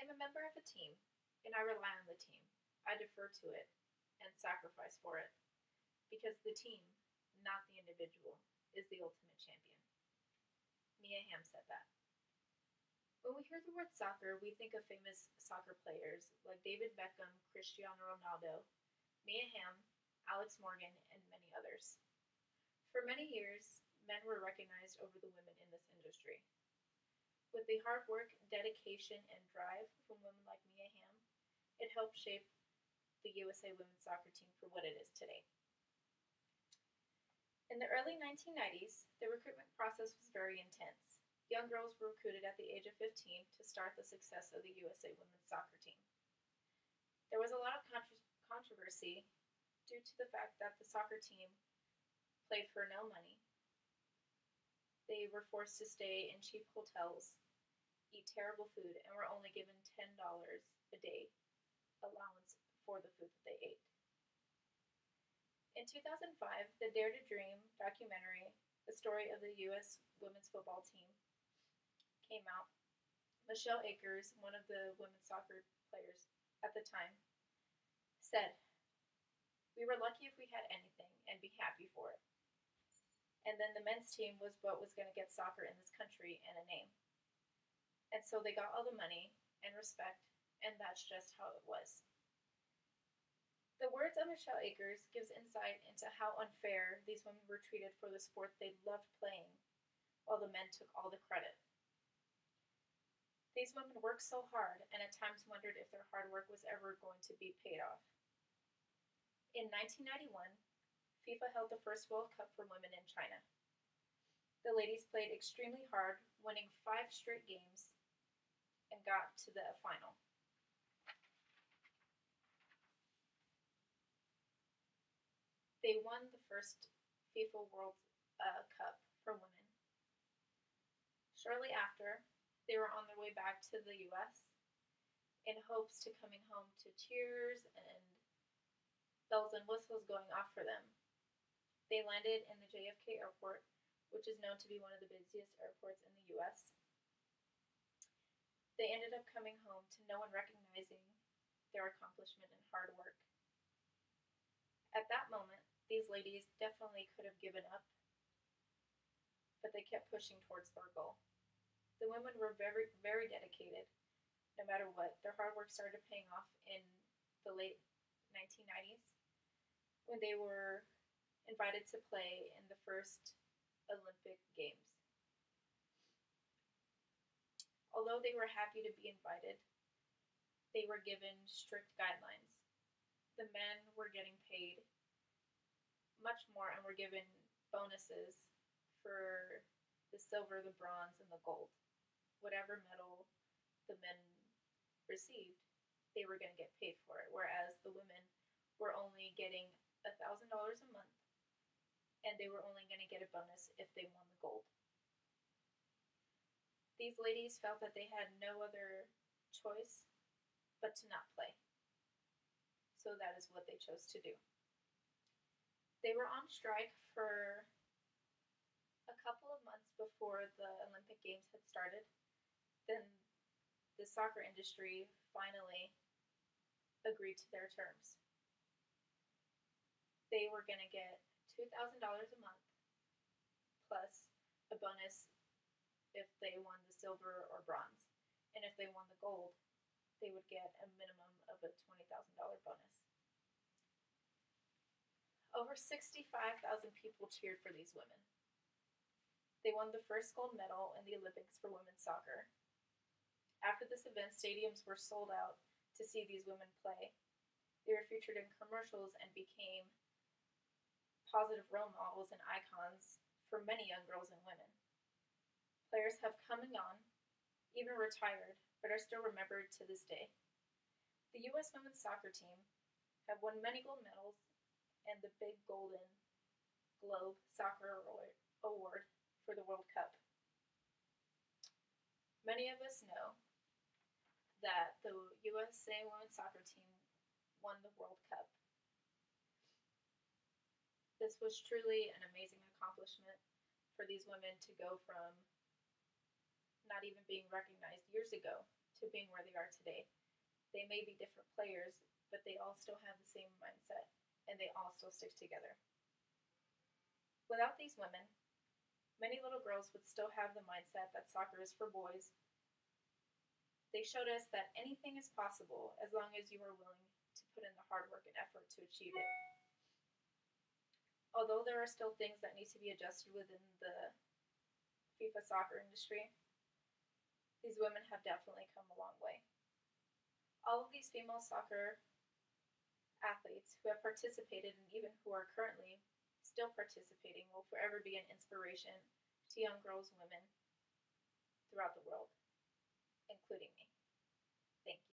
I am a member of a team, and I rely on the team. I defer to it and sacrifice for it because the team, not the individual, is the ultimate champion. Mia Hamm said that. When we hear the word soccer, we think of famous soccer players like David Beckham, Cristiano Ronaldo, Mia Hamm, Alex Morgan, and many others. For many years, men were recognized over the women in this industry. With the hard work, dedication, and drive from women like Mia Hamm, it helped shape the USA women's soccer team for what it is today. In the early 1990s, the recruitment process was very intense. Young girls were recruited at the age of 15 to start the success of the USA women's soccer team. There was a lot of controversy due to the fact that the soccer team played for no money. They were forced to stay in cheap hotels, eat terrible food, and were only given $10 a day allowance for the food that they ate. In 2005, the Dare to Dream documentary, the story of the U.S. women's football team, came out. Michelle Akers, one of the women's soccer players at the time, said, "We were lucky if we had anything and be happy for it." And then the men's team was what was going to get soccer in this country and a name. And so they got all the money and respect, and that's just how it was. The words of Michelle Akers gives insight into how unfair these women were treated for the sport they loved playing, while the men took all the credit. These women worked so hard and at times wondered if their hard work was ever going to be paid off. In 1991, FIFA held the first World Cup for women in China. The ladies played extremely hard, winning 5 straight games and got to the final. They won the first FIFA World Cup for women. Shortly after, they were on their way back to the US in hopes to coming home to cheers and bells and whistles going off for them. They landed in the JFK airport, which is known to be one of the busiest airports in the US. They ended up coming home to no one recognizing their accomplishment and hard work. At that moment, these ladies definitely could have given up, but they kept pushing towards their goal. The women were very, very dedicated, no matter what. Their hard work started paying off in the late 1990s when they were invited to play in the first Olympic Games. Although they were happy to be invited, they were given strict guidelines. The men were getting paid much more and were given bonuses for the silver, the bronze, and the gold. Whatever medal the men received, they were going to get paid for it, whereas the women were only getting $1,000 a month, and they were only going to get a bonus if they won the gold. These ladies felt that they had no other choice but to not play. So that is what they chose to do. They were on strike for a couple of months before the Olympic Games had started. Then the soccer industry finally agreed to their terms. They were going to get $2,000 a month plus a bonus if they won the silver or bronze. And if they won the gold, they would get a minimum of a $20,000 bonus. Over 65,000 people cheered for these women. They won the first gold medal in the Olympics for women's soccer. After this event, stadiums were sold out to see these women play. They were featured in commercials and became positive role models and icons for many young girls and women. Players have come and gone, even retired, but are still remembered to this day. The U.S. women's soccer team have won many gold medals and the Big Golden Globe Soccer Award for the World Cup. Many of us know that the USA women's soccer team won the World Cup. This was truly an amazing accomplishment for these women to go from not even being recognized years ago to being where they are today. They may be different players, but they all still have the same mindset and they all still stick together. Without these women, many little girls would still have the mindset that soccer is for boys. They showed us that anything is possible as long as you are willing to put in the hard work and effort to achieve it. Although there are still things that need to be adjusted within the FIFA soccer industry, these women have definitely come a long way. All of these female soccer athletes who have participated and even who are currently still participating will forever be an inspiration to young girls and women throughout the world, including me. Thank you.